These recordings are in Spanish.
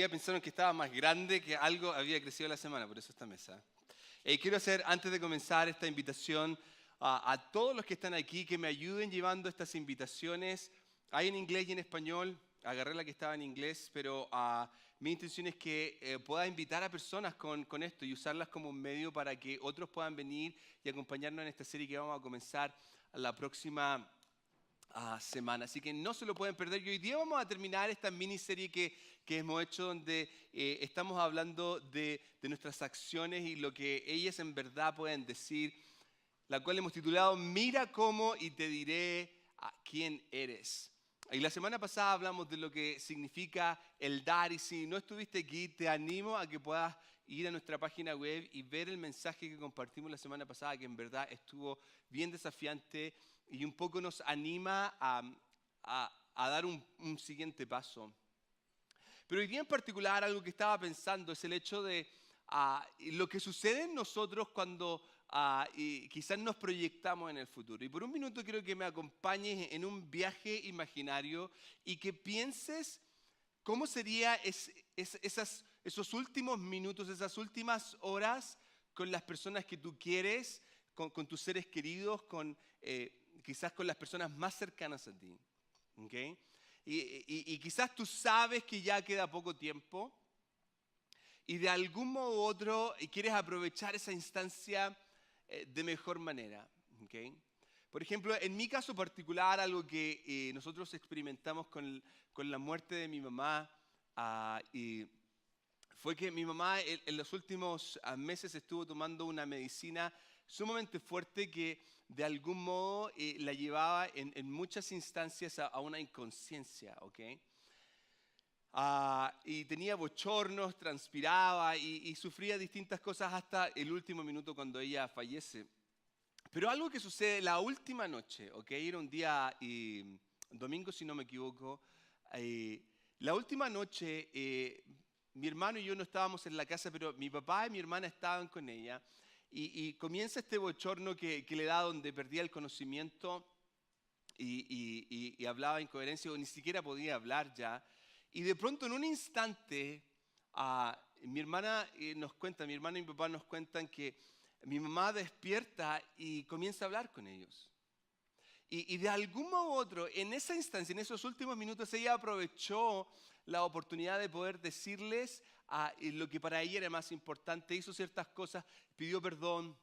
día pensaron que estaba más grande, que algo había crecido la semana, por eso esta mesa. Quiero hacer, antes de comenzar esta invitación, a todos los que están aquí, que me ayuden llevando estas invitaciones. Hay en inglés y en español, agarré la que estaba en inglés, pero mi intención es que pueda invitar a personas con esto y usarlas como un medio para que otros puedan venir y acompañarnos en esta serie que vamos a comenzar la próxima semana. Así que no se lo pueden perder. Y hoy día vamos a terminar esta miniserie que hemos hecho donde estamos hablando de nuestras acciones y lo que ellas en verdad pueden decir, la cual hemos titulado Mira cómo y te diré a quién eres. Y la semana pasada hablamos de lo que significa el dar, y si no estuviste aquí, te animo a que puedas ir a nuestra página web y ver el mensaje que compartimos la semana pasada, que en verdad estuvo bien desafiante y un poco nos anima a dar un siguiente paso. Pero hoy día en particular algo que estaba pensando es el hecho de lo que sucede en nosotros cuando y quizás nos proyectamos en el futuro. Y por un minuto quiero que me acompañes en un viaje imaginario y que pienses cómo sería esos últimos minutos, esas últimas horas con las personas que tú quieres, con tus seres queridos, quizás con las personas más cercanas a ti. ¿Okay? Y quizás tú sabes que ya queda poco tiempo y de algún modo u otro quieres aprovechar esa instancia de mejor manera. ¿Okay? Por ejemplo, en mi caso particular, algo que nosotros experimentamos con la muerte de mi mamá, y fue que mi mamá en los últimos meses estuvo tomando una medicina sumamente fuerte que de algún modo la llevaba en muchas instancias a una inconsciencia, ¿ok? Y tenía bochornos, transpiraba y sufría distintas cosas hasta el último minuto cuando ella fallece. Pero algo que sucede la última noche, ¿ok? Era un día domingo, si no me equivoco. La última noche, mi hermano y yo no estábamos en la casa, pero mi papá y mi hermana estaban con ella. Y comienza este bochorno que le da donde perdía el conocimiento y hablaba incoherencia o ni siquiera podía hablar ya. Y de pronto en un instante, mi hermana nos cuenta, mi hermano y mi papá nos cuentan que mi mamá despierta y comienza a hablar con ellos. Y de algún modo u otro, en esa instancia, en esos últimos minutos, ella aprovechó la oportunidad de poder decirles lo que para ella era más importante. Hizo ciertas cosas, pidió perdón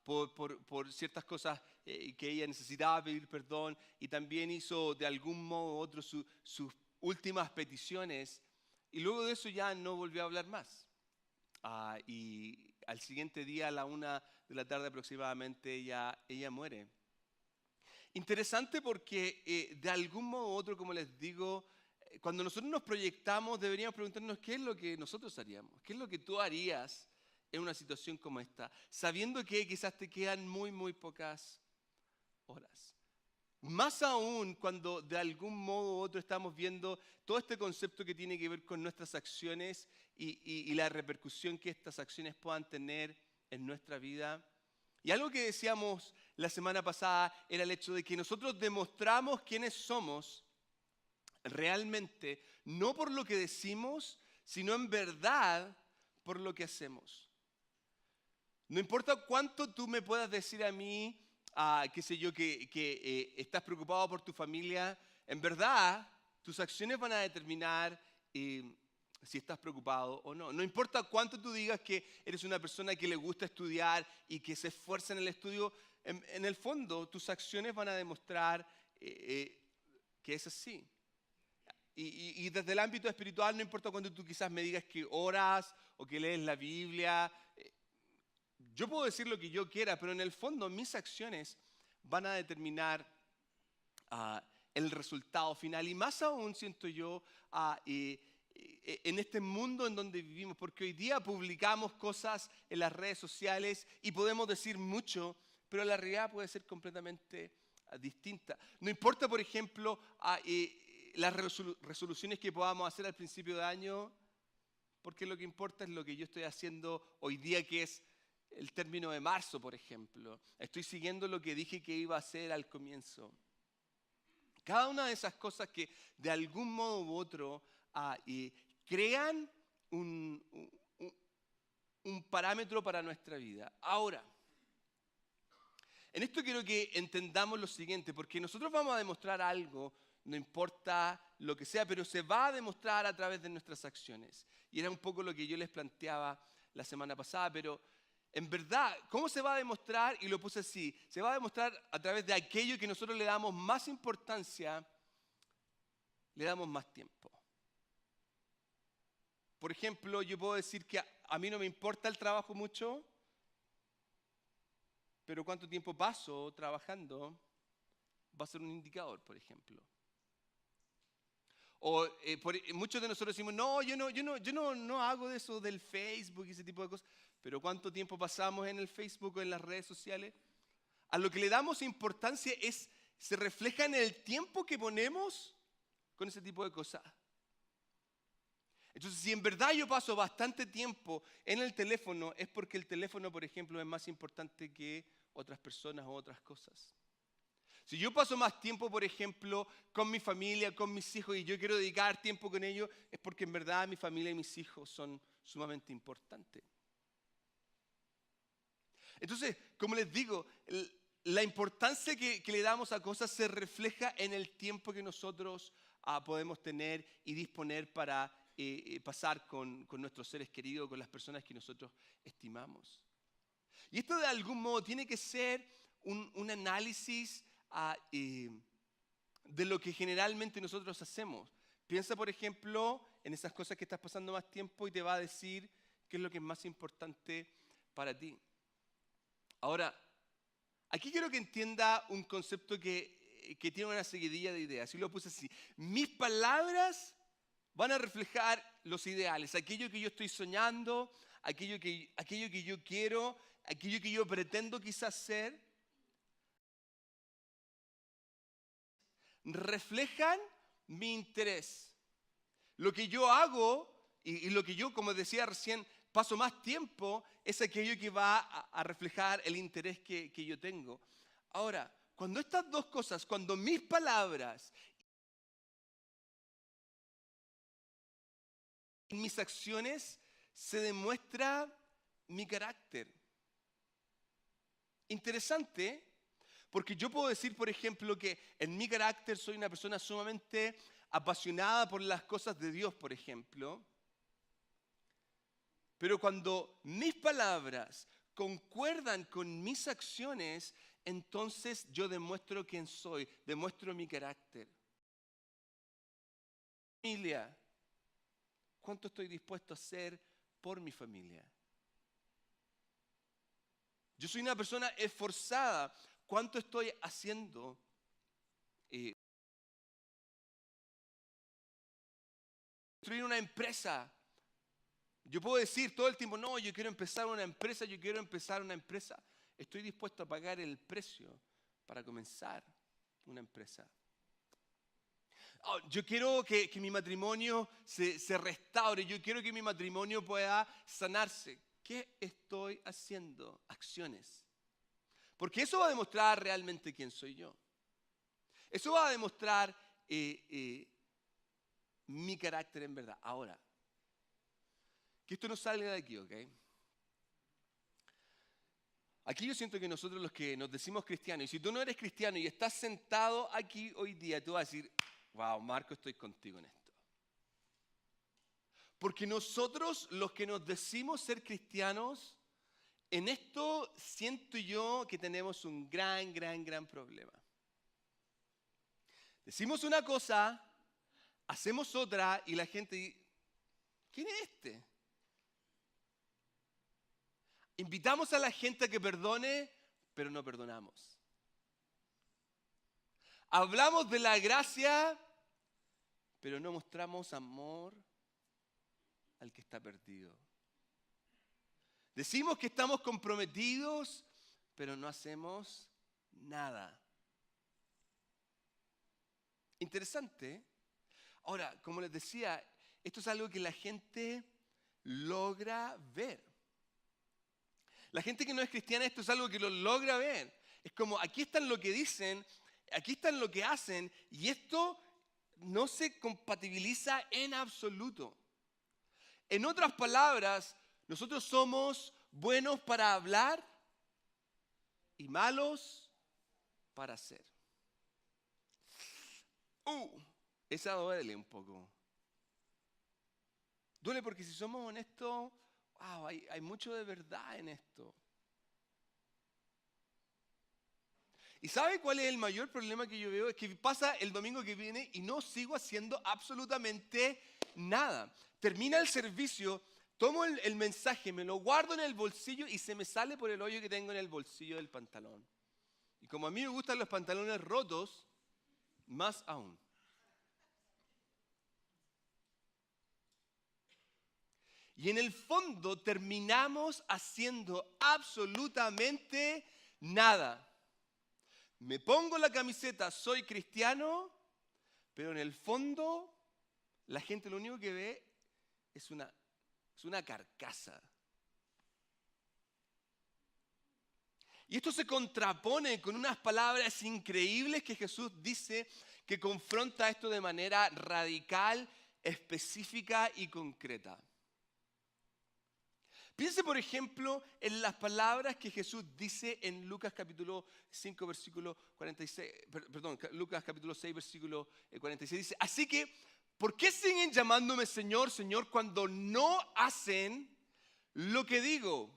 por ciertas cosas que ella necesitaba pedir perdón, y también hizo de algún modo u otro sus últimas peticiones. Y luego de eso ya no volvió a hablar más. Y al siguiente día, a la 1:00 p.m. aproximadamente, ella muere. Interesante porque de algún modo u otro, como les digo, cuando nosotros nos proyectamos deberíamos preguntarnos qué es lo que nosotros haríamos, qué es lo que tú harías en una situación como esta, sabiendo que quizás te quedan muy, muy pocas horas. Más aún cuando de algún modo u otro estamos viendo todo este concepto que tiene que ver con nuestras acciones y la repercusión que estas acciones puedan tener en nuestra vida. Y algo que decíamos la semana pasada era el hecho de que nosotros demostramos quiénes somos realmente, no por lo que decimos, sino en verdad por lo que hacemos. No importa cuánto tú me puedas decir a mí, qué sé yo, que estás preocupado por tu familia, en verdad tus acciones van a determinar si estás preocupado o no. No importa cuánto tú digas que eres una persona que le gusta estudiar y que se esfuerza en el estudio, en el fondo tus acciones van a demostrar que es así. Y desde el ámbito espiritual, no importa cuánto tú quizás me digas que oras o que lees la Biblia, yo puedo decir lo que yo quiera, pero en el fondo mis acciones van a determinar el resultado final. Y más aún siento yo en este mundo en donde vivimos, porque hoy día publicamos cosas en las redes sociales y podemos decir mucho, pero la realidad puede ser completamente distinta. No importa, por ejemplo, las resoluciones que podamos hacer al principio de año, porque lo que importa es lo que yo estoy haciendo hoy día, que es el término de marzo, por ejemplo. Estoy siguiendo lo que dije que iba a hacer al comienzo. Cada una de esas cosas que de algún modo u otro crean un parámetro para nuestra vida. Ahora, en esto quiero que entendamos lo siguiente, porque nosotros vamos a demostrar algo, no importa lo que sea, pero se va a demostrar a través de nuestras acciones. Y era un poco lo que yo les planteaba la semana pasada, pero en verdad, ¿cómo se va a demostrar? Y lo puse así, se va a demostrar a través de aquello que nosotros le damos más importancia, le damos más tiempo. Por ejemplo, yo puedo decir que a mí no me importa el trabajo mucho, pero cuánto tiempo paso trabajando va a ser un indicador, por ejemplo. O muchos de nosotros decimos, no, yo no hago de eso del Facebook y ese tipo de cosas, pero cuánto tiempo pasamos en el Facebook o en las redes sociales. A lo que le damos importancia se refleja en el tiempo que ponemos con ese tipo de cosas. Entonces, si en verdad yo paso bastante tiempo en el teléfono, es porque el teléfono, por ejemplo, es más importante que otras personas o otras cosas. Si yo paso más tiempo, por ejemplo, con mi familia, con mis hijos, y yo quiero dedicar tiempo con ellos, es porque en verdad mi familia y mis hijos son sumamente importantes. Entonces, como les digo, la importancia que le damos a cosas se refleja en el tiempo que nosotros podemos tener y disponer para pasar con nuestros seres queridos, con las personas que nosotros estimamos. Y esto de algún modo tiene que ser un análisis de lo que generalmente nosotros hacemos. Piensa, por ejemplo, en esas cosas que estás pasando más tiempo y te va a decir qué es lo que es más importante para ti. Ahora, aquí quiero que entienda un concepto que tiene una seguidilla de ideas. Y lo puse así. Mis palabras van a reflejar los ideales, aquello que yo estoy soñando, aquello que yo quiero, aquello que yo pretendo quizás ser. Reflejan mi interés. Lo que yo hago y lo que yo, como decía recién, paso más tiempo, es aquello que va a reflejar el interés que yo tengo. Ahora, cuando estas dos cosas, cuando mis palabras y mis acciones, se demuestra mi carácter. Interesante, porque yo puedo decir, por ejemplo, que en mi carácter soy una persona sumamente apasionada por las cosas de Dios, por ejemplo. Pero cuando mis palabras concuerdan con mis acciones, entonces yo demuestro quién soy, demuestro mi carácter. Familia, ¿cuánto estoy dispuesto a hacer por mi familia? Yo soy una persona esforzada. ¿Cuánto estoy haciendo? Construir una empresa. Yo puedo decir todo el tiempo, no, yo quiero empezar una empresa, yo quiero empezar una empresa. Estoy dispuesto a pagar el precio para comenzar una empresa. Oh, yo quiero que mi matrimonio se restaure, yo quiero que mi matrimonio pueda sanarse. ¿Qué estoy haciendo? Acciones. Porque eso va a demostrar realmente quién soy yo. Eso va a demostrar mi carácter en verdad. Ahora, que esto no salga de aquí, ¿ok? Aquí yo siento que nosotros los que nos decimos cristianos, y si tú no eres cristiano y estás sentado aquí hoy día, tú vas a decir, wow, Marco, estoy contigo en esto. Porque nosotros los que nos decimos ser cristianos, en esto siento yo que tenemos un gran problema. Decimos una cosa, hacemos otra y la gente dice, ¿quién es este? Invitamos a la gente a que perdone, pero no perdonamos. Hablamos de la gracia, pero no mostramos amor al que está perdido. Decimos que estamos comprometidos, pero no hacemos nada. Interesante. Ahora, como les decía, esto es algo que la gente logra ver. La gente que no es cristiana, esto es algo que lo logra ver. Es como, aquí están lo que dicen, aquí están lo que hacen, y esto no se compatibiliza en absoluto. En otras palabras, nosotros somos buenos para hablar y malos para hacer. Esa duele un poco. Duele porque si somos honestos, wow, hay mucho de verdad en esto. ¿Y sabe cuál es el mayor problema que yo veo? Es que pasa el domingo que viene y no sigo haciendo absolutamente nada. Termina el servicio, tomo el mensaje, me lo guardo en el bolsillo y se me sale por el hoyo que tengo en el bolsillo del pantalón. Y como a mí me gustan los pantalones rotos, más aún. Y en el fondo terminamos haciendo absolutamente nada. Me pongo la camiseta, soy cristiano, pero en el fondo la gente lo único que ve es una carcasa. Y esto se contrapone con unas palabras increíbles que Jesús dice que confronta esto de manera radical, específica y concreta. Piense, por ejemplo, en las palabras que Jesús dice en Lucas capítulo 5, versículo 46, Lucas capítulo 6, versículo 46. Dice, así que, ¿por qué siguen llamándome Señor, Señor, cuando no hacen lo que digo?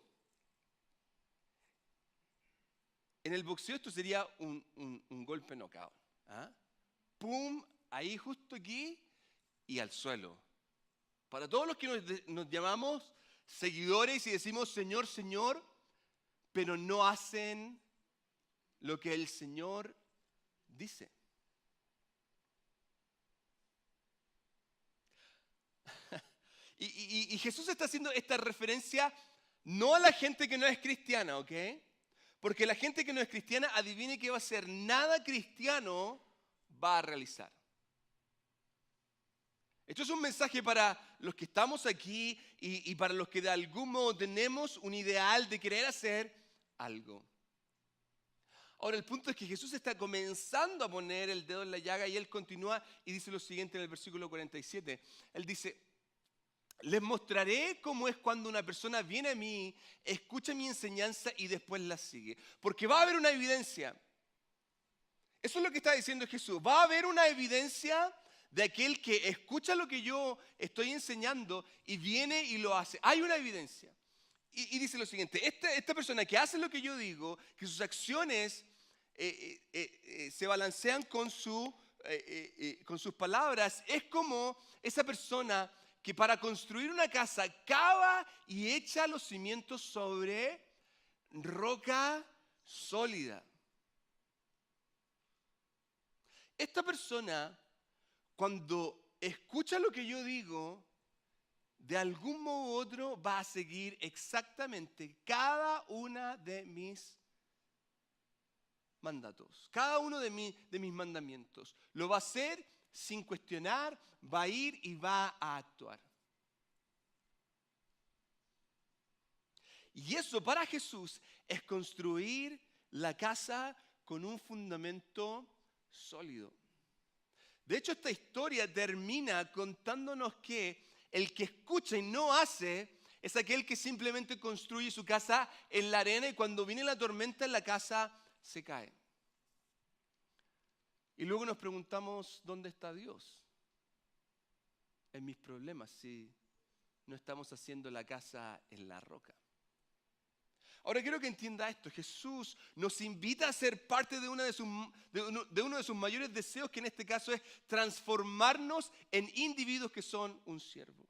En el boxeo esto sería un golpe knockout. ¿Ah? Pum, ahí justo aquí y al suelo. Para todos los que nos llamamos seguidores y decimos Señor, Señor, pero no hacen lo que el Señor dice. Y Jesús está haciendo esta referencia no a la gente que no es cristiana, ¿ok? Porque la gente que no es cristiana, adivine que va a hacer, nada cristiano va a realizar. Esto es un mensaje para los que estamos aquí y para los que de algún modo tenemos un ideal de querer hacer algo. Ahora, el punto es que Jesús está comenzando a poner el dedo en la llaga y Él continúa y dice lo siguiente en el versículo 47. Él dice, les mostraré cómo es cuando una persona viene a mí, escucha mi enseñanza y después la sigue. Porque va a haber una evidencia. Eso es lo que está diciendo Jesús. Va a haber una evidencia de aquel que escucha lo que yo estoy enseñando y viene y lo hace. Hay una evidencia. Y dice lo siguiente, esta persona que hace lo que yo digo, que sus acciones se balancean con sus palabras, es como esa persona que para construir una casa cava y echa los cimientos sobre roca sólida. Esta persona, cuando escucha lo que yo digo, de algún modo u otro va a seguir exactamente cada una de mis mandatos, cada uno de mis mandamientos. Lo va a hacer sin cuestionar, va a ir y va a actuar. Y eso para Jesús es construir la casa con un fundamento sólido. De hecho, esta historia termina contándonos que el que escucha y no hace es aquel que simplemente construye su casa en la arena y cuando viene la tormenta la casa se cae. Y luego nos preguntamos, ¿dónde está Dios? En mis problemas, si no estamos haciendo la casa en la roca. Ahora quiero que entienda esto. Jesús nos invita a ser parte de uno de sus mayores deseos, que en este caso es transformarnos en individuos que son un siervo.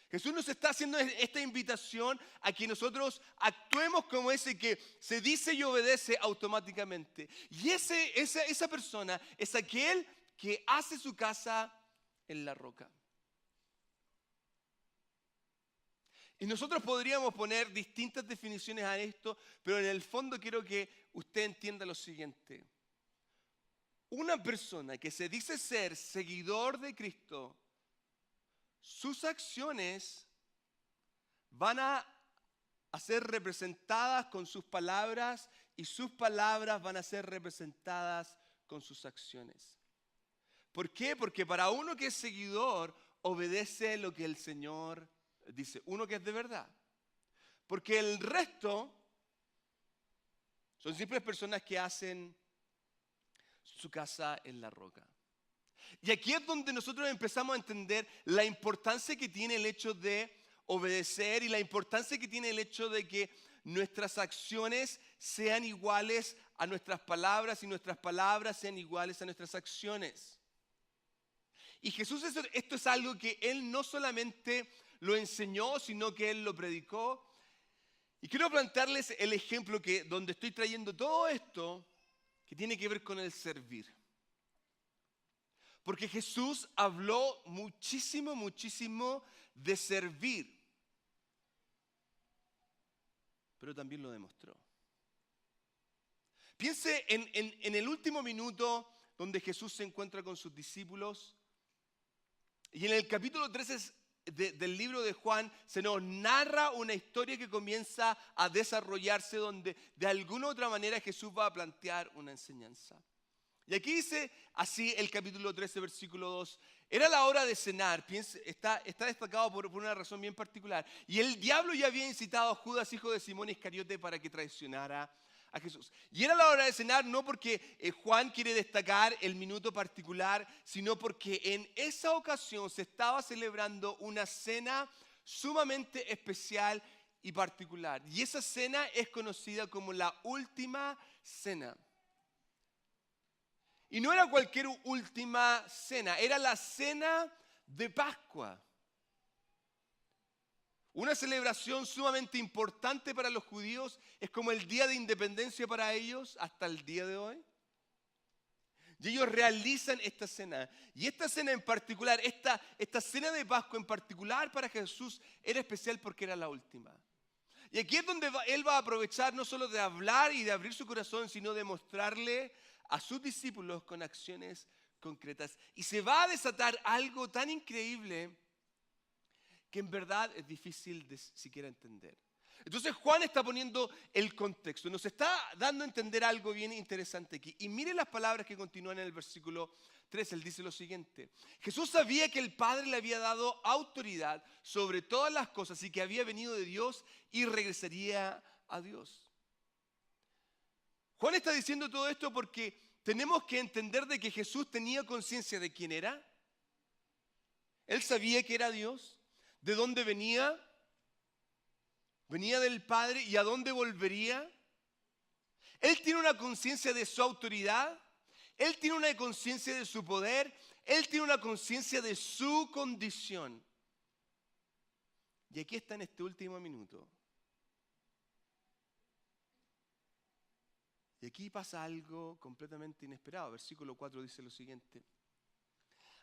Jesús nos está haciendo esta invitación a que nosotros actuemos como ese que se dice y obedece automáticamente. Y esa persona es aquel que hace su casa en la roca. Y nosotros podríamos poner distintas definiciones a esto, pero en el fondo quiero que usted entienda lo siguiente. Una persona que se dice ser seguidor de Cristo, sus acciones van a ser representadas con sus palabras y sus palabras van a ser representadas con sus acciones. ¿Por qué? Porque para uno que es seguidor, obedece lo que el Señor dice, uno que es de verdad. Porque el resto son simples personas que hacen su casa en la roca. Y aquí es donde nosotros empezamos a entender la importancia que tiene el hecho de obedecer y la importancia que tiene el hecho de que nuestras acciones sean iguales a nuestras palabras y nuestras palabras sean iguales a nuestras acciones. Y Jesús, esto es algo que Él no solamente lo enseñó, sino que Él lo predicó. Y quiero plantearles el ejemplo donde estoy trayendo todo esto que tiene que ver con el servir. Porque Jesús habló muchísimo, muchísimo de servir. Pero también lo demostró. Piense en el último minuto donde Jesús se encuentra con sus discípulos. Y en el capítulo 13 del libro de Juan se nos narra una historia que comienza a desarrollarse donde de alguna u otra manera Jesús va a plantear una enseñanza. Y aquí dice así el capítulo 13, versículo 2. Era la hora de cenar. Está destacado por una razón bien particular. Y el diablo ya había incitado a Judas, hijo de Simón Iscariote, para que traicionara a Jesús. Y era la hora de cenar no porque Juan quiere destacar el minuto particular, sino porque en esa ocasión se estaba celebrando una cena sumamente especial y particular. Y esa cena es conocida como la última cena. Y no era cualquier última cena, era la cena de Pascua. Una celebración sumamente importante para los judíos, es como el día de independencia para ellos hasta el día de hoy. Y ellos realizan esta cena. Y esta cena en particular, esta cena de Pascua en particular para Jesús era especial porque era la última. Y aquí es donde Él va a aprovechar no solo de hablar y de abrir su corazón, sino de mostrarle a sus discípulos con acciones concretas. Y se va a desatar algo tan increíble que en verdad es difícil de siquiera entender. Entonces Juan está poniendo el contexto, nos está dando a entender algo bien interesante aquí. Y miren las palabras que continúan en el versículo 3, él dice lo siguiente. Jesús sabía que el Padre le había dado autoridad sobre todas las cosas y que había venido de Dios y regresaría a Dios. Juan está diciendo todo esto porque tenemos que entender de que Jesús tenía conciencia de quién era. Él sabía que era Dios, de dónde venía, venía del Padre y a dónde volvería. Él tiene una conciencia de su autoridad, Él tiene una conciencia de su poder, Él tiene una conciencia de su condición. Y aquí está en este último minuto. Y aquí pasa algo completamente inesperado. Versículo 4 dice lo siguiente.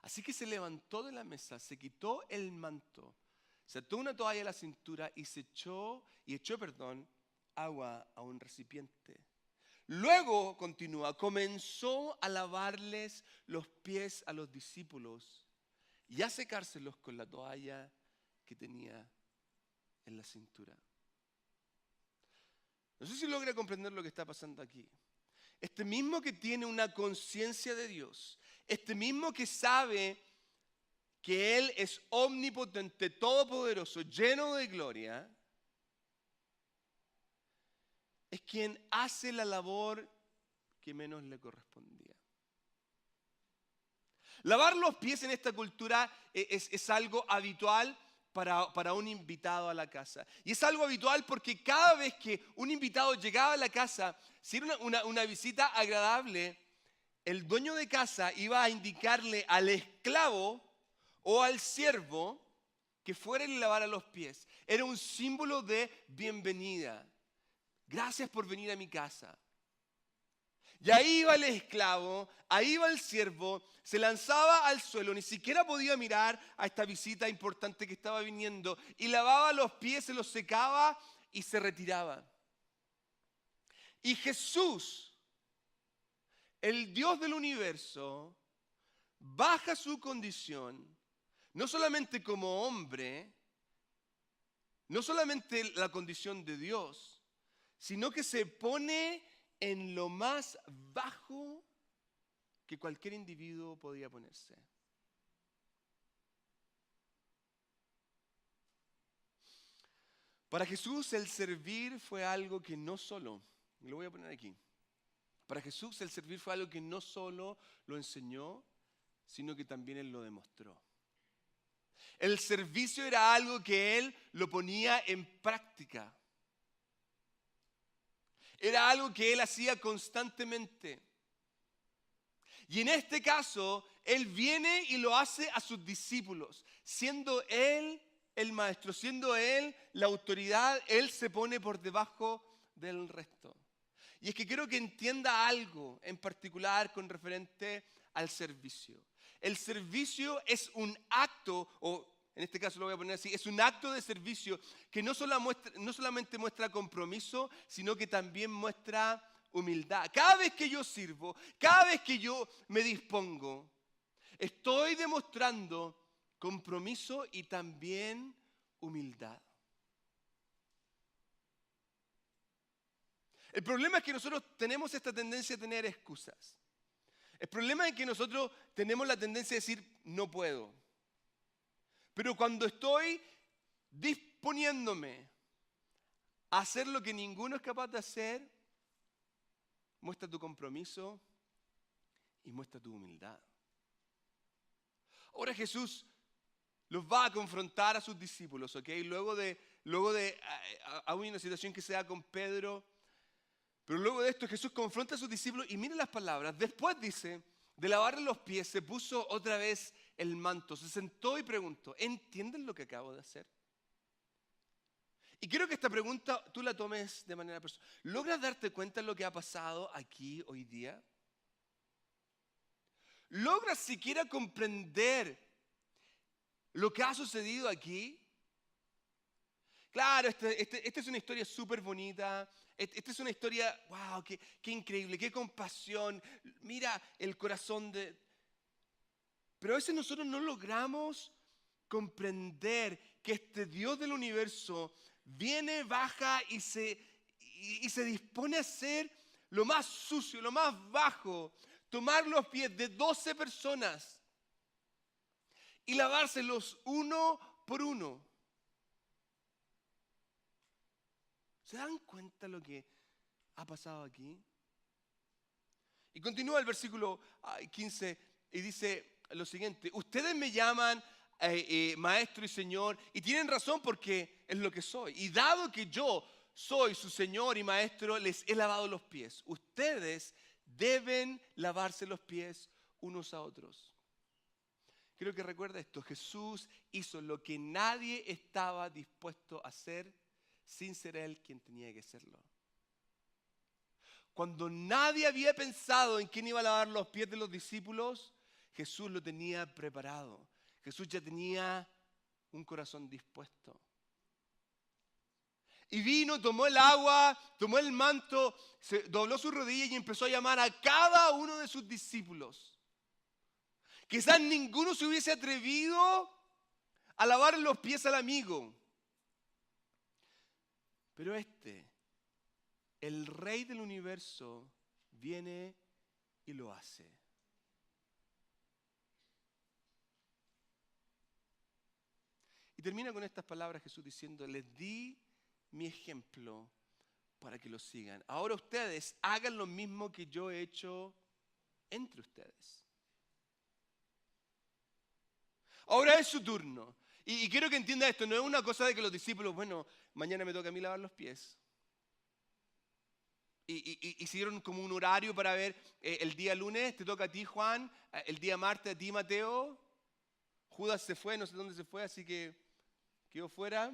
Así que se levantó de la mesa, se quitó el manto, se ató una toalla a la cintura y echó agua a un recipiente. Luego, continúa, comenzó a lavarles los pies a los discípulos y a secárselos con la toalla que tenía en la cintura. No sé si logra comprender lo que está pasando aquí. Este mismo que tiene una conciencia de Dios, este mismo que sabe que Él es omnipotente, todopoderoso, lleno de gloria, es quien hace la labor que menos le correspondía. Lavar los pies en esta cultura es algo habitual para un invitado a la casa. Y es algo habitual porque cada vez que un invitado llegaba a la casa, si era una visita agradable, el dueño de casa iba a indicarle al esclavo o al siervo que fuera y le lavara los pies. Era un símbolo de bienvenida. Gracias por venir a mi casa. Y ahí iba el esclavo, ahí iba el siervo, se lanzaba al suelo, ni siquiera podía mirar a esta visita importante que estaba viniendo, y lavaba los pies, se los secaba y se retiraba. Y Jesús, el Dios del universo, baja su condición, no solamente como hombre, no solamente la condición de Dios, sino que se pone en lo más bajo que cualquier individuo podía ponerse. Para Jesús el servir fue algo que no solo, lo voy a poner aquí, para Jesús el servir fue algo que no solo lo enseñó, sino que también Él lo demostró. El servicio era algo que Él lo ponía en práctica. Era algo que Él hacía constantemente. Y en este caso, Él viene y lo hace a sus discípulos. Siendo Él el maestro, siendo Él la autoridad, Él se pone por debajo del resto. Y es que quiero que entienda algo en particular con referente al servicio. El servicio es un acto, o en este caso lo voy a poner así, es un acto de servicio que no solamente muestra compromiso, sino que también muestra humildad. Cada vez que yo sirvo, cada vez que yo me dispongo, estoy demostrando compromiso y también humildad. El problema es que nosotros tenemos esta tendencia a tener excusas. El problema es que nosotros tenemos la tendencia a decir, no puedo. Pero cuando estoy disponiéndome a hacer lo que ninguno es capaz de hacer, muestra tu compromiso y muestra tu humildad. Ahora Jesús los va a confrontar a sus discípulos, ¿ok? Luego de hay una situación que se da con Pedro. Pero luego de esto Jesús confronta a sus discípulos y miren las palabras. Después dice, de lavarle los pies, se puso otra vez el manto, se sentó y preguntó, ¿entienden lo que acabo de hacer? Y quiero que esta pregunta tú la tomes de manera personal. ¿Logras darte cuenta de lo que ha pasado aquí hoy día? ¿Logras siquiera comprender lo que ha sucedido aquí? Claro, esta es una historia súper bonita. Esta es una historia, wow, qué increíble, qué compasión. Mira el corazón de... Pero a veces nosotros no logramos comprender que este Dios del universo viene, baja y se dispone a hacer lo más sucio, lo más bajo, tomar los pies de 12 personas y lavárselos uno por uno. ¿Se dan cuenta lo que ha pasado aquí? Y continúa el versículo 15 y dice lo siguiente: ustedes me llaman maestro y señor y tienen razón porque es lo que soy. Y dado que yo soy su señor y maestro, les he lavado los pies. Ustedes deben lavarse los pies unos a otros. Quiero que recuerde esto: Jesús hizo lo que nadie estaba dispuesto a hacer sin ser Él quien tenía que hacerlo. Cuando nadie había pensado en quién iba a lavar los pies de los discípulos, Jesús lo tenía preparado. Jesús ya tenía un corazón dispuesto. Y vino, tomó el agua, tomó el manto, se dobló sus rodillas y empezó a llamar a cada uno de sus discípulos. Quizás ninguno se hubiese atrevido a lavar los pies al amigo. Pero el Rey del universo, viene y lo hace. Y termina con estas palabras Jesús diciendo: les di mi ejemplo para que lo sigan. Ahora ustedes hagan lo mismo que yo he hecho entre ustedes. Ahora es su turno. Y quiero que entienda esto, no es una cosa de que los discípulos, bueno, mañana me toca a mí lavar los pies. Y hicieron como un horario para ver, el día lunes te toca a ti, Juan, el día martes a ti, Mateo. Judas se fue, no sé dónde se fue, así que quedó fuera.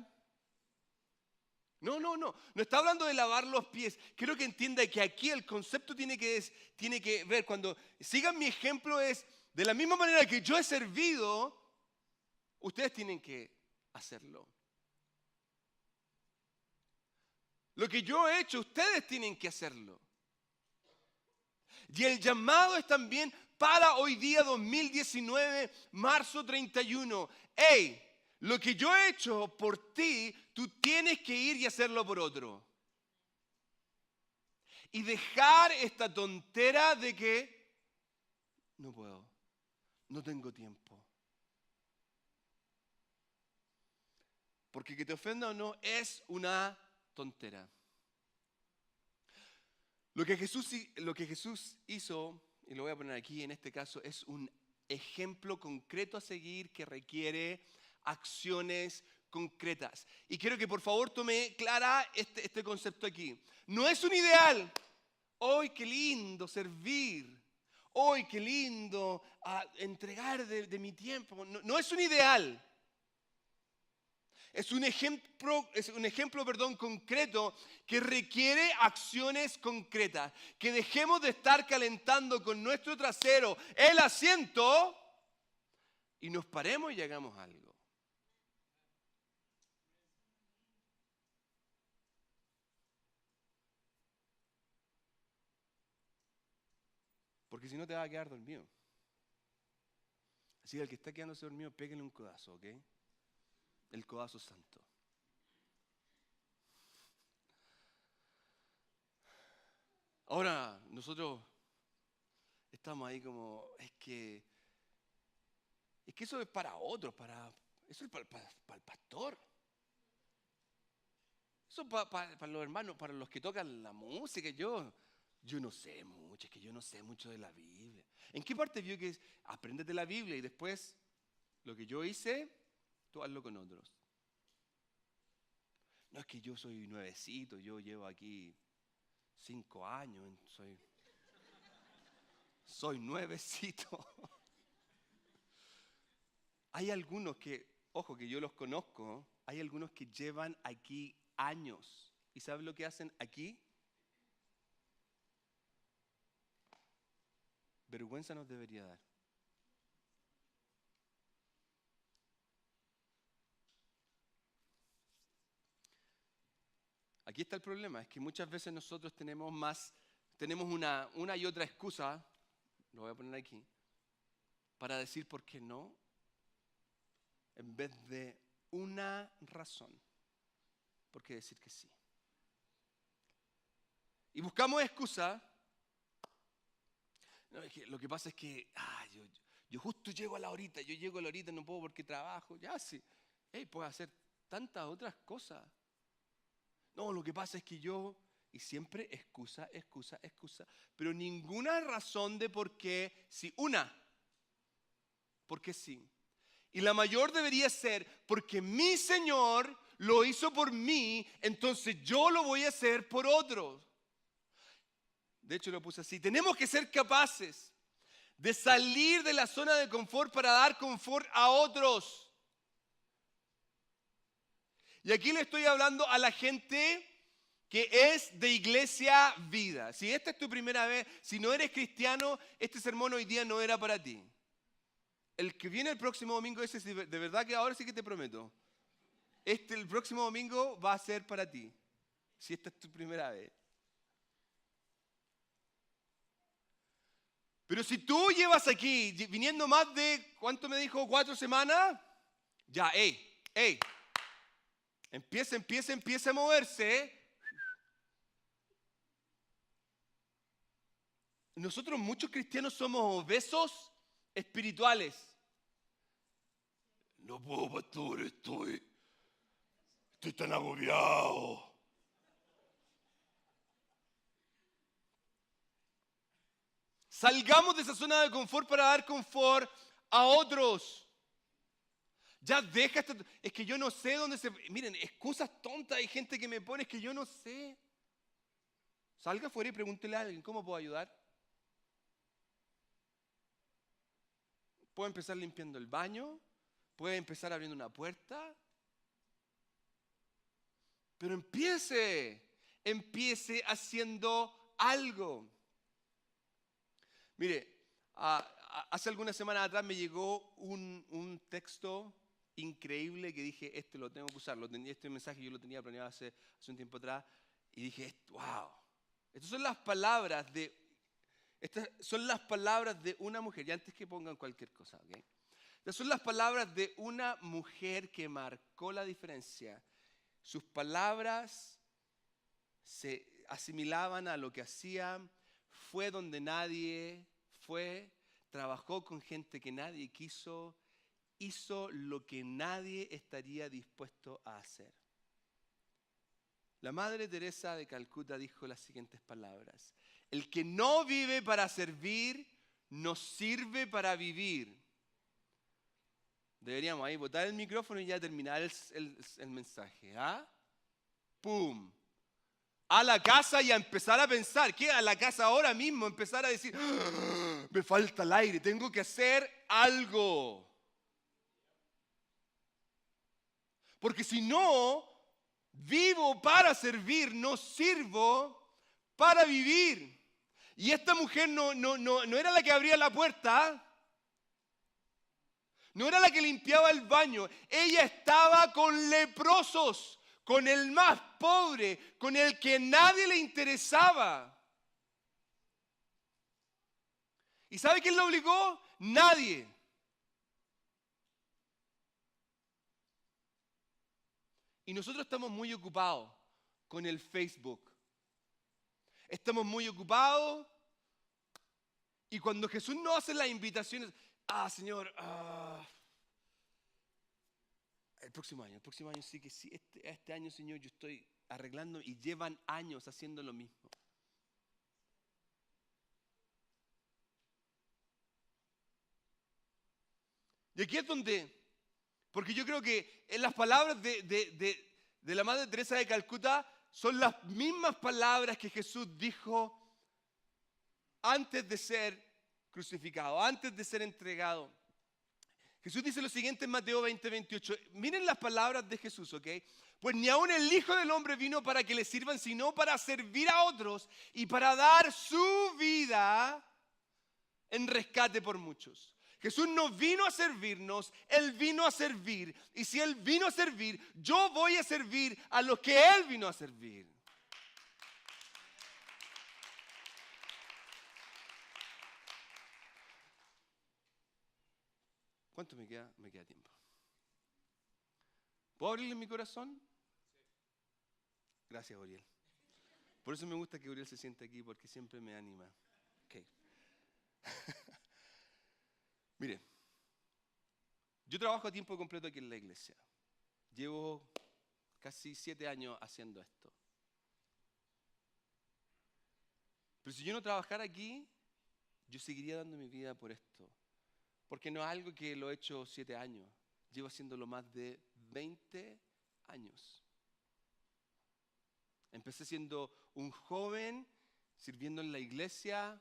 No está hablando de lavar los pies. Quiero que entienda que aquí el concepto tiene que ver, cuando sigan mi ejemplo, es de la misma manera que yo he servido, ustedes tienen que hacerlo. Lo que yo he hecho, ustedes tienen que hacerlo. Y el llamado es también para hoy día 2019, marzo 31. Hey, lo que yo he hecho por ti, tú tienes que ir y hacerlo por otro. Y dejar esta tontera de que no puedo, no tengo tiempo. Porque que te ofenda o no es una tontera. Lo que Jesús hizo, y lo voy a poner aquí en este caso, es un ejemplo concreto a seguir que requiere acciones concretas. Y quiero que por favor tome clara este concepto aquí. No es un ideal. ¡Ay, qué lindo servir! ¡Ay, qué lindo entregar de mi tiempo! No es un ideal. Es un ejemplo, concreto que requiere acciones concretas. Que dejemos de estar calentando con nuestro trasero el asiento y nos paremos y hagamos algo. Porque si no te vas a quedar dormido. Así que al que está quedándose dormido, pégale un codazo, ¿ok? El codazo santo. Ahora, nosotros estamos ahí como, es que eso es para otros, eso es para el pastor. Eso es para los hermanos, para los que tocan la música. Yo no sé mucho, es que yo no sé mucho de la Biblia. ¿En qué parte vio que apréndete la Biblia y después lo que yo hice, tú hazlo con otros? No es que yo soy nuevecito, yo llevo aquí 5 años, soy nuevecito. Hay algunos que, ojo que yo los conozco, hay algunos que llevan aquí años. ¿Y sabes lo que hacen aquí? Vergüenza nos debería dar. Aquí está el problema, es que muchas veces nosotros tenemos una y otra excusa, lo voy a poner aquí, para decir por qué no, en vez de una razón, por qué decir que sí. Y buscamos excusa. No, es que lo que pasa es que yo justo llego a la horita, no puedo porque trabajo, ya sí. Puedo hacer tantas otras cosas. No, lo que pasa es que y siempre excusa, pero ninguna razón de por qué, sí, porque sí. Y la mayor debería ser, porque mi Señor lo hizo por mí, entonces yo lo voy a hacer por otros. De hecho lo puse así, tenemos que ser capaces de salir de la zona de confort para dar confort a otros. Y aquí le estoy hablando a la gente que es de Iglesia Vida. Si esta es tu primera vez, si no eres cristiano, este sermón hoy día no era para ti. El que viene el próximo domingo, ese de verdad que ahora sí que te prometo. El próximo domingo va a ser para ti. Si esta es tu primera vez. Pero si tú llevas aquí, viniendo más de, ¿cuánto me dijo? 4 semanas. Ya, empieza a moverse. Nosotros muchos cristianos somos obesos espirituales. No puedo, pastor, estoy tan agobiado. Salgamos de esa zona de confort para dar confort a otros. Ya deja esto. Es que yo no sé dónde Miren, excusas tontas hay gente que me pone, es que yo no sé. Salga afuera y pregúntele a alguien, ¿cómo puedo ayudar? Puedo empezar limpiando el baño, puede empezar abriendo una puerta. Pero empiece haciendo algo. Mire, hace algunas semanas atrás me llegó un texto increíble que dije, lo tengo que usar. Este mensaje yo lo tenía planeado hace un tiempo atrás y dije, wow. Estas son las palabras de una mujer. Y antes que pongan cualquier cosa, ¿ok? Estas son las palabras de una mujer que marcó la diferencia. Sus palabras se asimilaban a lo que hacía, fue donde nadie fue, trabajó con gente que nadie quiso hizo lo que nadie estaría dispuesto a hacer. La Madre Teresa de Calcuta dijo las siguientes palabras: el que no vive para servir, no sirve para vivir. Deberíamos ahí botar el micrófono y ya terminar el mensaje. ¿Ah? ¡Pum! A la casa y a empezar a pensar. ¿Qué? A la casa ahora mismo, empezar a decir, ¡ah! Me falta el aire, tengo que hacer algo. Porque si no, vivo para servir, no sirvo para vivir. Y esta mujer no era la que abría la puerta, no era la que limpiaba el baño. Ella estaba con leprosos, con el más pobre, con el que nadie le interesaba. ¿Y sabe quién la obligó? Nadie. Y nosotros estamos muy ocupados con el Facebook. Estamos muy ocupados. Y cuando Jesús nos hace las invitaciones, Señor, el próximo año sí que sí, este año, Señor, yo estoy arreglando, y llevan años haciendo lo mismo. Y aquí es donde, porque yo creo que en las palabras de la Madre Teresa de Calcuta son las mismas palabras que Jesús dijo antes de ser crucificado, antes de ser entregado. Jesús dice lo siguiente en Mateo 20:28. Miren las palabras de Jesús, ¿ok? Pues ni aun el Hijo del Hombre vino para que le sirvan, sino para servir a otros y para dar su vida en rescate por muchos. Jesús no vino a servirnos, Él vino a servir. Y si Él vino a servir, yo voy a servir a los que Él vino a servir. ¿Cuánto me queda? Me queda tiempo. ¿Puedo abrirle mi corazón? Gracias, Uriel. Por eso me gusta que Uriel se siente aquí, porque siempre me anima. Okay. Mire, yo trabajo a tiempo completo aquí en la iglesia. Llevo casi 7 años haciendo esto. Pero si yo no trabajara aquí, yo seguiría dando mi vida por esto. Porque no es algo que lo he hecho 7 años. Llevo haciéndolo más de 20 años. Empecé siendo un joven, sirviendo en la iglesia,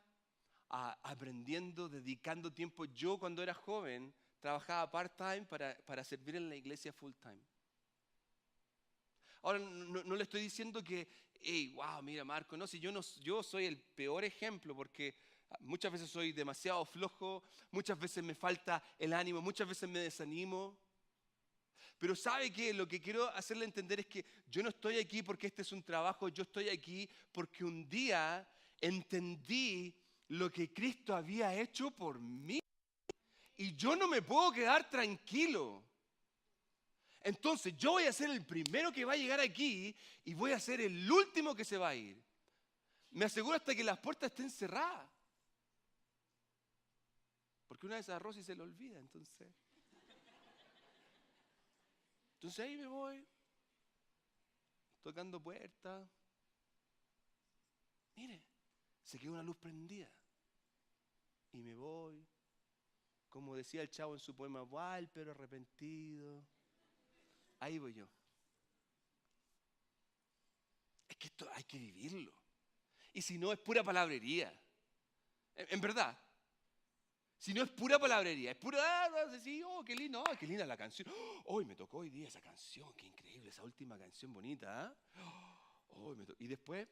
aprendiendo, dedicando tiempo. Yo cuando era joven trabajaba part-time para servir en la iglesia full-time. Ahora no le estoy diciendo que, hey, wow, mira Marco, no, si yo soy el peor ejemplo, porque muchas veces soy demasiado flojo, muchas veces me falta el ánimo, muchas veces me desanimo. Pero ¿sabe qué? Lo que quiero hacerle entender es que yo no estoy aquí porque este es un trabajo, yo estoy aquí porque un día entendí lo que Cristo había hecho por mí. Y yo no me puedo quedar tranquilo. Entonces yo voy a ser el primero que va a llegar aquí y voy a ser el último que se va a ir. Me aseguro hasta que las puertas estén cerradas. Porque una vez a Rosy se le olvida, entonces ahí me voy, tocando puertas. Mire, se queda una luz prendida. Y me voy. Como decía el Chavo en su poema, va el pero arrepentido. Ahí voy yo. Es que esto hay que vivirlo. Y si no, es pura palabrería. En verdad. Si no, es pura palabrería. Es pura, sí, qué lindo, qué linda la canción. Hoy me tocó hoy día esa canción, qué increíble, esa última canción bonita. Y después,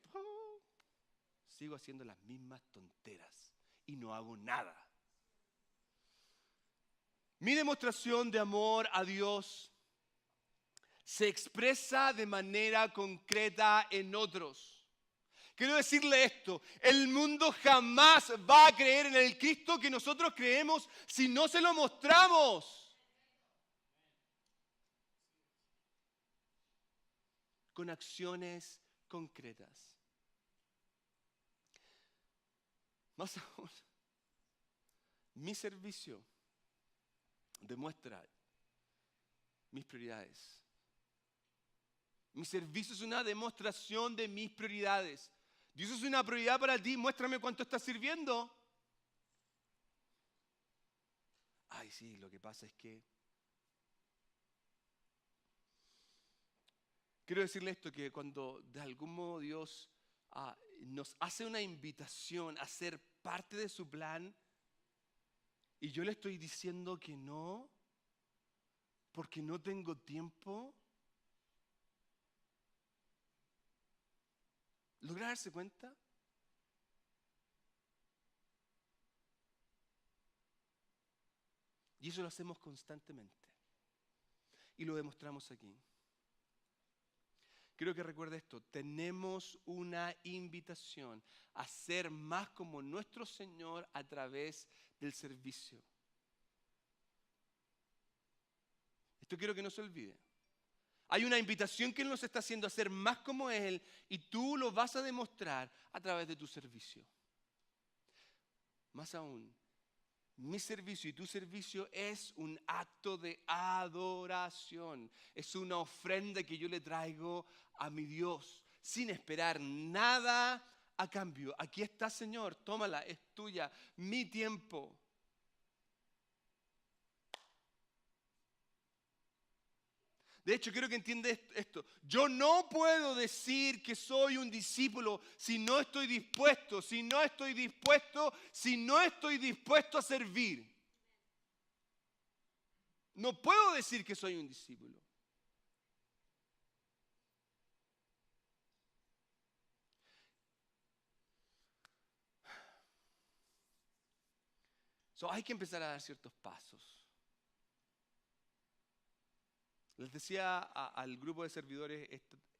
sigo haciendo las mismas tonteras y no hago nada. Mi demostración de amor a Dios se expresa de manera concreta en otros. Quiero decirle esto, el mundo jamás va a creer en el Cristo que nosotros creemos si no se lo mostramos. Con acciones concretas. Más aún, mi servicio demuestra mis prioridades. Mi servicio es una demostración de mis prioridades. Dios es una prioridad para ti, muéstrame cuánto estás sirviendo. Ay, sí, lo que pasa es que quiero decirle esto, que cuando de algún modo Dios nos hace una invitación a ser parte de su plan y yo le estoy diciendo que no, porque no tengo tiempo, ¿logra darse cuenta? Y eso lo hacemos constantemente. Y lo demostramos aquí. Quiero que recuerde esto. Tenemos una invitación a ser más como nuestro Señor a través del servicio. Esto quiero que no se olvide. Hay una invitación que Él nos está haciendo a ser más como Él y tú lo vas a demostrar a través de tu servicio. Más aún, mi servicio y tu servicio es un acto de adoración. Es una ofrenda que yo le traigo a mi Dios sin esperar nada a cambio. Aquí está, Señor, tómala, es tuya, mi tiempo. De hecho, quiero que entiendas esto. Yo no puedo decir que soy un discípulo si no estoy dispuesto a servir. No puedo decir que soy un discípulo. Hay que empezar a dar ciertos pasos. Les decía al grupo de servidores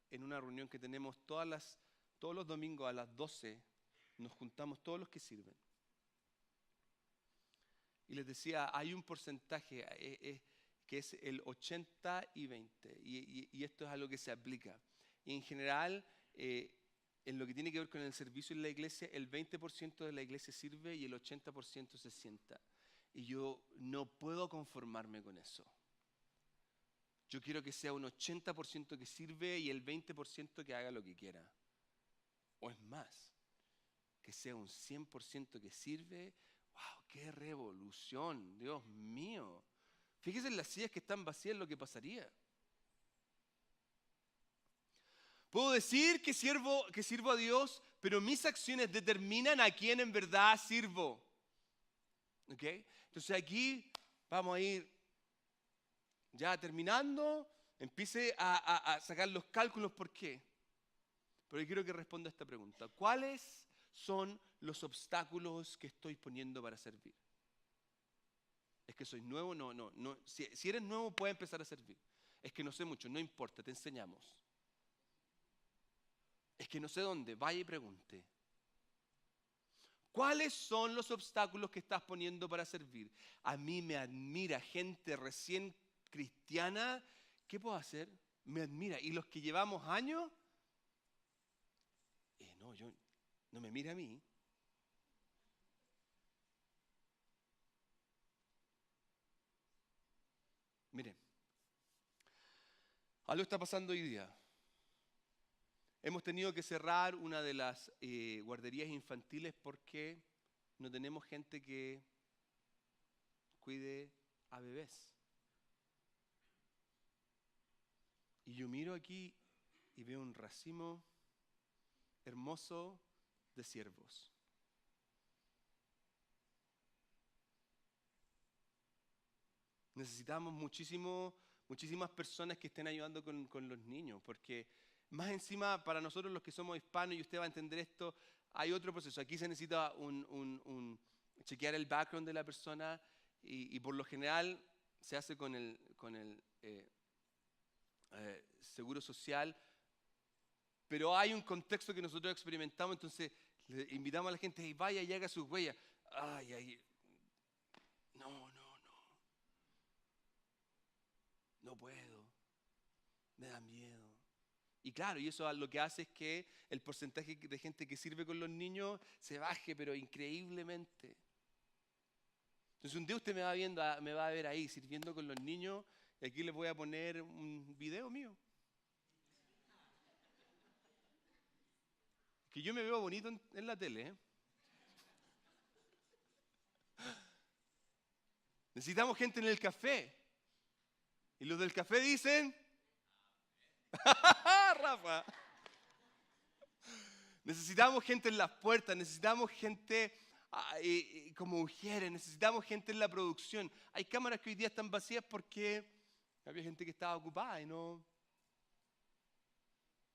en una reunión que tenemos todos los domingos a las 12, nos juntamos todos los que sirven. Y les decía, hay un porcentaje que es el 80 y 20, y esto es algo que se aplica. Y en general, en lo que tiene que ver con el servicio en la iglesia, el 20% de la iglesia sirve y el 80% se sienta. Y yo no puedo conformarme con eso. Yo quiero que sea un 80% que sirve y el 20% que haga lo que quiera. O es más, que sea un 100% que sirve. ¡Wow! ¡Qué revolución! Dios mío. Fíjese en las sillas que están vacías lo que pasaría. Puedo decir que sirvo a Dios, pero mis acciones determinan a quién en verdad sirvo. ¿Ok? Entonces aquí vamos a ir ya terminando, empiece a sacar los cálculos. ¿Por qué? Pero yo quiero que responda a esta pregunta. ¿Cuáles son los obstáculos que estoy poniendo para servir? ¿Es que soy nuevo? No. Si eres nuevo, puedes empezar a servir. Es que no sé mucho, no importa, te enseñamos. Es que no sé dónde, vaya y pregunte. ¿Cuáles son los obstáculos que estás poniendo para servir? A mí me admira gente recién cristiana. ¿Qué puedo hacer? Me admira. Y los que llevamos años, no me mira a mí. Miren, algo está pasando hoy día. Hemos tenido que cerrar una de las guarderías infantiles porque no tenemos gente que cuide a bebés. Y yo miro aquí y veo un racimo hermoso de siervos. Necesitamos muchísimas personas que estén ayudando con los niños, porque más encima para nosotros los que somos hispanos, y usted va a entender esto, hay otro proceso. Aquí se necesita chequear el background de la persona y por lo general se hace con el seguro social, pero hay un contexto que nosotros experimentamos, entonces le invitamos a la gente y vaya y haga sus huellas. No puedo, me da miedo. Y claro, y eso lo que hace es que el porcentaje de gente que sirve con los niños se baje, pero increíblemente. Entonces un día usted me va a ver ahí sirviendo con los niños y aquí les voy a poner un video mío. Que yo me veo bonito en la tele, ¿eh? Necesitamos gente en el café. Y los del café dicen, Rafa. Necesitamos gente en las puertas, necesitamos gente como mujeres, necesitamos gente en la producción. Hay cámaras que hoy día están vacías porque había gente que estaba ocupada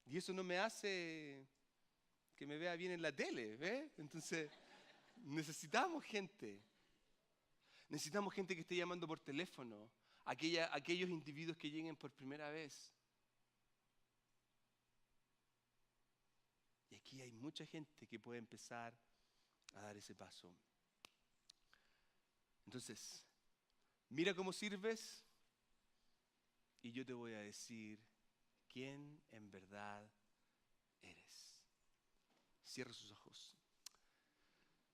y eso no me hace que me vea bien en la tele, ¿ves? Entonces, necesitamos gente. Necesitamos gente que esté llamando por teléfono, aquellos individuos que lleguen por primera vez. Y aquí hay mucha gente que puede empezar a dar ese paso. Entonces, mira cómo sirves y yo te voy a decir quién en verdad eres. Cierra sus ojos.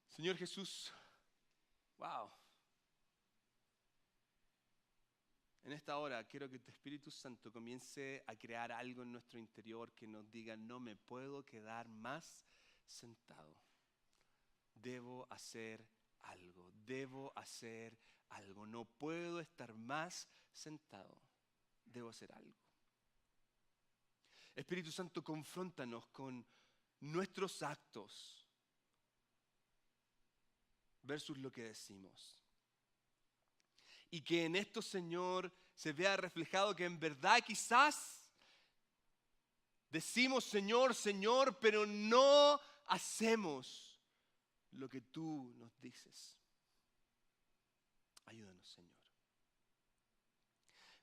Señor Jesús, wow. En esta hora quiero que tu Espíritu Santo comience a crear algo en nuestro interior que nos diga, no me puedo quedar más sentado. Debo hacer algo, no puedo estar más sentado, debo hacer algo. Espíritu Santo, confróntanos con nuestros actos versus lo que decimos. Y que en esto, Señor, se vea reflejado que en verdad quizás decimos Señor, Señor, pero no hacemos lo que tú nos dices. Ayúdanos, Señor.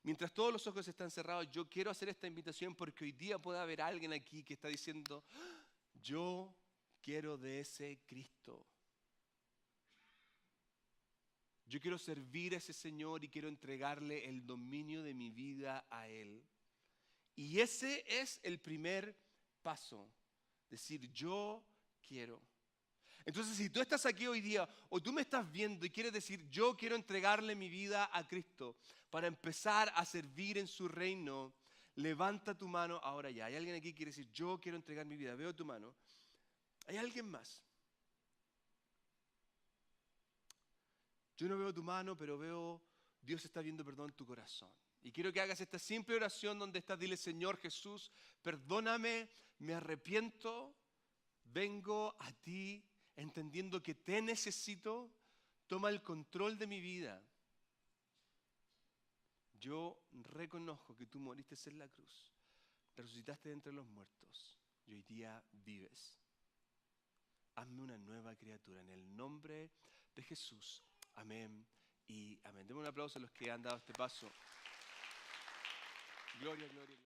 Mientras todos los ojos están cerrados, yo quiero hacer esta invitación porque hoy día puede haber alguien aquí que está diciendo, yo quiero de ese Cristo. Yo quiero servir a ese Señor y quiero entregarle el dominio de mi vida a Él. Y ese es el primer paso. Decir, yo quiero. Entonces, si tú estás aquí hoy día o tú me estás viendo y quieres decir, yo quiero entregarle mi vida a Cristo para empezar a servir en su reino, levanta tu mano ahora ya. Hay alguien aquí que quiere decir, yo quiero entregar mi vida. Veo tu mano. ¿Hay alguien más? Yo no veo tu mano, pero veo, Dios está viendo, perdón, tu corazón. Y quiero que hagas esta simple oración donde estás, dile, Señor Jesús, perdóname, me arrepiento, vengo a ti entendiendo que te necesito, toma el control de mi vida. Yo reconozco que tú moriste en la cruz, resucitaste de entre los muertos y hoy día vives. Hazme una nueva criatura en el nombre de Jesús. Amén y amén. Demos un aplauso a los que han dado este paso. Gloria, gloria.